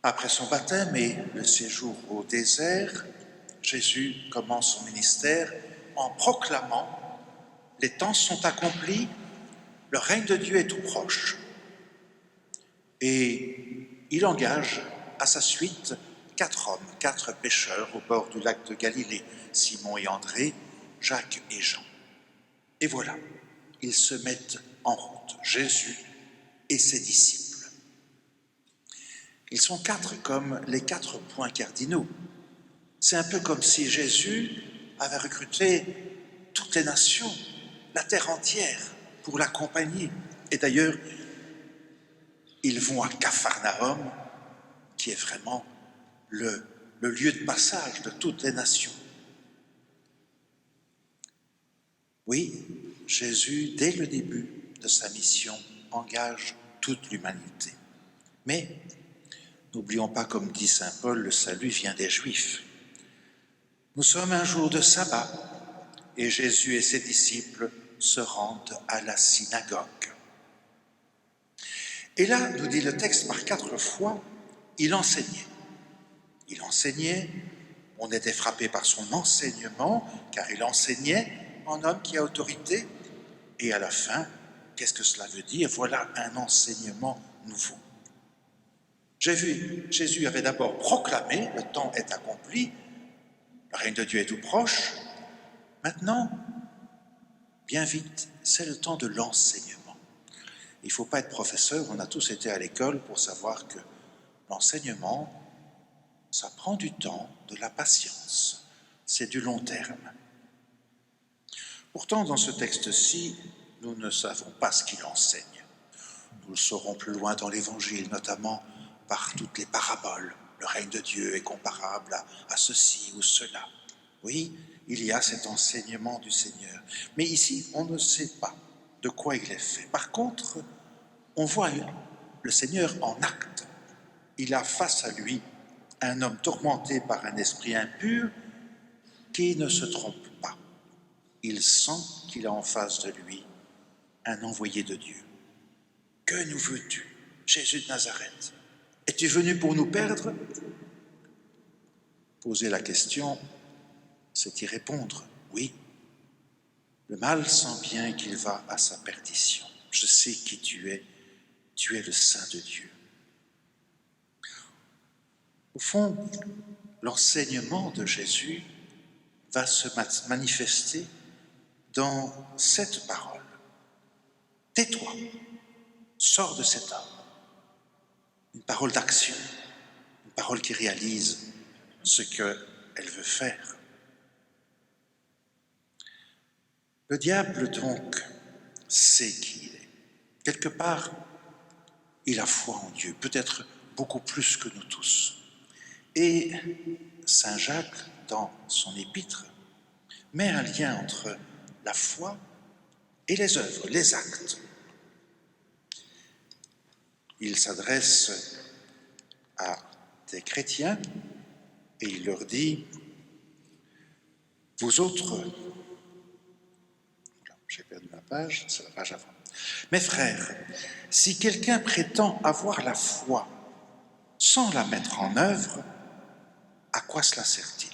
Après son baptême et le séjour au désert, Jésus commence son ministère en proclamant « Les temps sont accomplis, le règne de Dieu est tout proche ». Et il engage à sa suite 4 hommes, 4 pêcheurs au bord du lac de Galilée, Simon et André, Jacques et Jean. Et voilà, ils se mettent en route, Jésus et ses disciples. Ils sont 4 comme les 4 points cardinaux. C'est un peu comme si Jésus avait recruté toutes les nations, la terre entière, pour l'accompagner. Et d'ailleurs, ils vont à Capharnaüm, qui est vraiment le lieu de passage de toutes les nations. Oui, Jésus, dès le début de sa mission, engage toute l'humanité. Mais n'oublions pas, comme dit saint Paul, le salut vient des Juifs. Nous sommes un jour de sabbat et Jésus et ses disciples se rendent à la synagogue. Et là, nous dit le texte, par 4 fois, il enseignait. Il enseignait, on était frappé par son enseignement, car il enseignait en homme qui a autorité. Et à la fin, qu'est-ce que cela veut dire? Voilà un enseignement nouveau. Jésus avait d'abord proclamé, le temps est accompli, le règne de Dieu est tout proche. Maintenant, bien vite, c'est le temps de l'enseignement. Il ne faut pas être professeur, on a tous été à l'école pour savoir que l'enseignement, ça prend du temps, de la patience, c'est du long terme. Pourtant, dans ce texte-ci, nous ne savons pas ce qu'il enseigne. Nous le saurons plus loin dans l'Évangile, notamment par toutes les paraboles. Le règne de Dieu est comparable à ceci ou cela. Oui, il y a cet enseignement du Seigneur. Mais ici, on ne sait pas de quoi il est fait. Par contre, on voit le Seigneur en acte. Il a face à lui un homme tourmenté par un esprit impur qui ne se trompe pas. Il sent qu'il a en face de lui un envoyé de Dieu. Que nous veux-tu, Jésus de Nazareth? Es-tu venu pour nous perdre? Poser la question, c'est y répondre, oui. Le mal sent bien qu'il va à sa perdition. Je sais qui tu es le Saint de Dieu. Au fond, l'enseignement de Jésus va se manifester dans cette parole. Tais-toi, sors de cet homme. Une parole d'action, une parole qui réalise ce qu'elle veut faire. Le diable, donc, sait qui il est. Quelque part, il a foi en Dieu, peut-être beaucoup plus que nous tous. Et saint Jacques, dans son épître, met un lien entre la foi et les œuvres, les actes. Il s'adresse à des chrétiens et il leur dit « Vous autres » j'ai perdu ma page, c'est la page avant. « Mes frères, si quelqu'un prétend avoir la foi sans la mettre en œuvre, à quoi cela sert-il?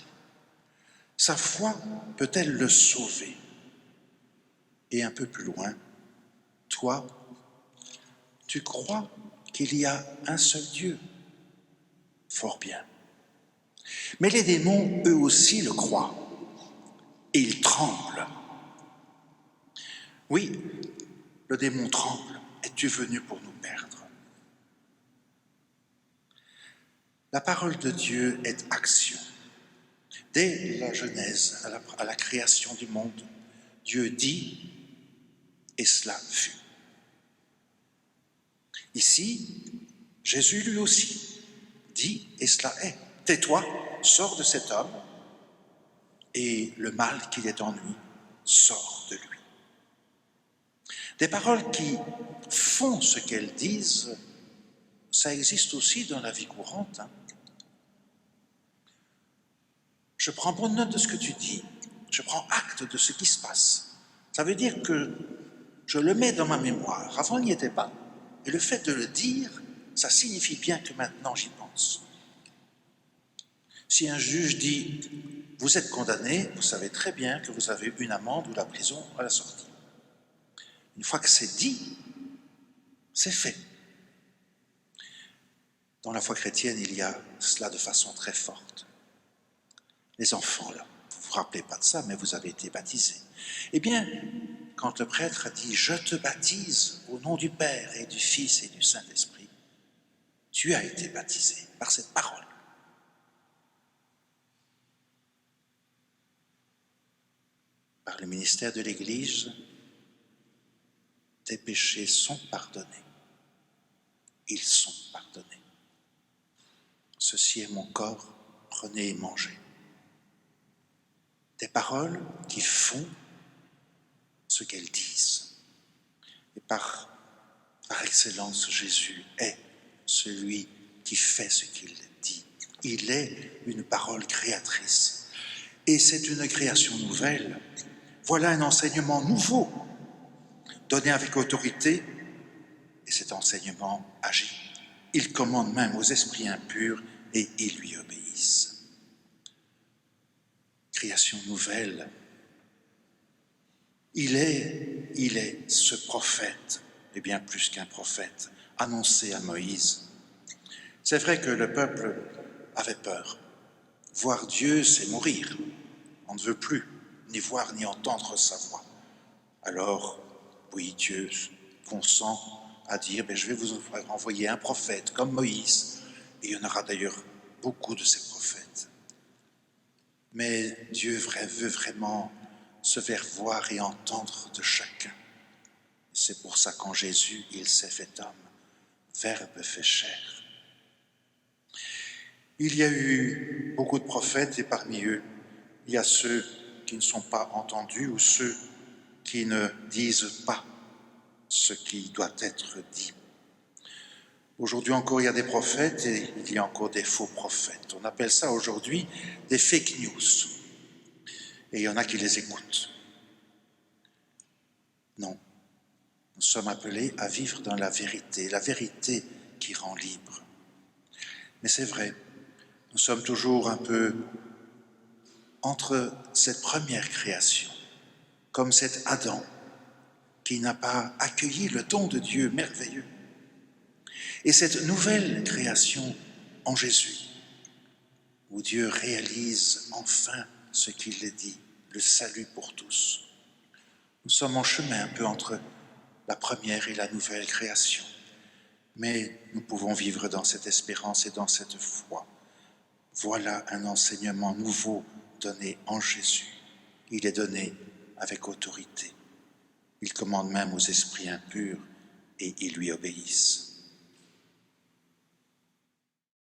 Sa foi peut-elle le sauver? » Et un peu plus loin, « Toi, tu crois qu'il y a un seul Dieu? Fort bien. Mais les démons, eux aussi, le croient, et ils tremblent. Oui, le démon tremble. Es-tu venu pour nous perdre? » La parole de Dieu est action. Dès la Genèse, à la création du monde, Dieu dit, et cela fut. Ici, Jésus lui aussi dit, et cela est. Tais-toi, sors de cet homme, et le mal qui est en lui sort de lui. Des paroles qui font ce qu'elles disent, ça existe aussi dans la vie courante. Je prends bonne note de ce que tu dis, je prends acte de ce qui se passe. Ça veut dire que je le mets dans ma mémoire. Avant, il n'y était pas. Et le fait de le dire, Ça signifie bien que maintenant j'y pense. Si un juge dit « Vous êtes condamné, vous savez très bien que vous avez une amende ou la prison à la sortie. » Une fois que c'est dit, c'est fait. Dans la foi chrétienne, il y a cela de façon très forte. Les enfants, là, vous ne vous rappelez pas de ça, mais vous avez été baptisés. Eh bien, quand le prêtre a dit « Je te baptise au nom du Père et du Fils et du Saint-Esprit », tu as été baptisé par cette parole. Par le ministère de l'Église, tes péchés sont pardonnés. Ils sont pardonnés. Ceci est mon corps, prenez et mangez. Des paroles qui font ce qu'elles disent. Et par excellence, Jésus est celui qui fait ce qu'il dit. Il est une parole créatrice. Et c'est une création nouvelle. Voilà un enseignement nouveau, donné avec autorité, et cet enseignement agit. Il commande même aux esprits impurs et ils lui obéissent. Création nouvelle. Il est ce prophète, et bien plus qu'un prophète, annoncé à Moïse. C'est vrai que le peuple avait peur. Voir Dieu, c'est mourir. On ne veut plus ni voir ni entendre sa voix. Alors, oui, Dieu consent à dire « Je vais vous envoyer un prophète comme Moïse ». Et il y en aura d'ailleurs beaucoup de ces prophètes. Mais Dieu veut vraiment se faire voir et entendre de chacun. C'est pour ça qu'en Jésus, il s'est fait homme, Verbe fait chair. Il y a eu beaucoup de prophètes et parmi eux, il y a ceux qui ne sont pas entendus ou ceux qui ne disent pas ce qui doit être dit. Aujourd'hui encore, il y a des prophètes et il y a encore des faux prophètes. On appelle ça aujourd'hui des fake news. Et il y en a qui les écoutent. Non, nous sommes appelés à vivre dans la vérité qui rend libre. Mais c'est vrai, nous sommes toujours un peu entre cette première création, comme cet Adam qui n'a pas accueilli le don de Dieu merveilleux, et cette nouvelle création en Jésus, où Dieu réalise enfin ce qu'il est dit, le salut pour tous. Nous sommes en chemin un peu entre la première et la nouvelle création, mais nous pouvons vivre dans cette espérance et dans cette foi. Voilà un enseignement nouveau donné en Jésus. Il est donné avec autorité. Il commande même aux esprits impurs et ils lui obéissent.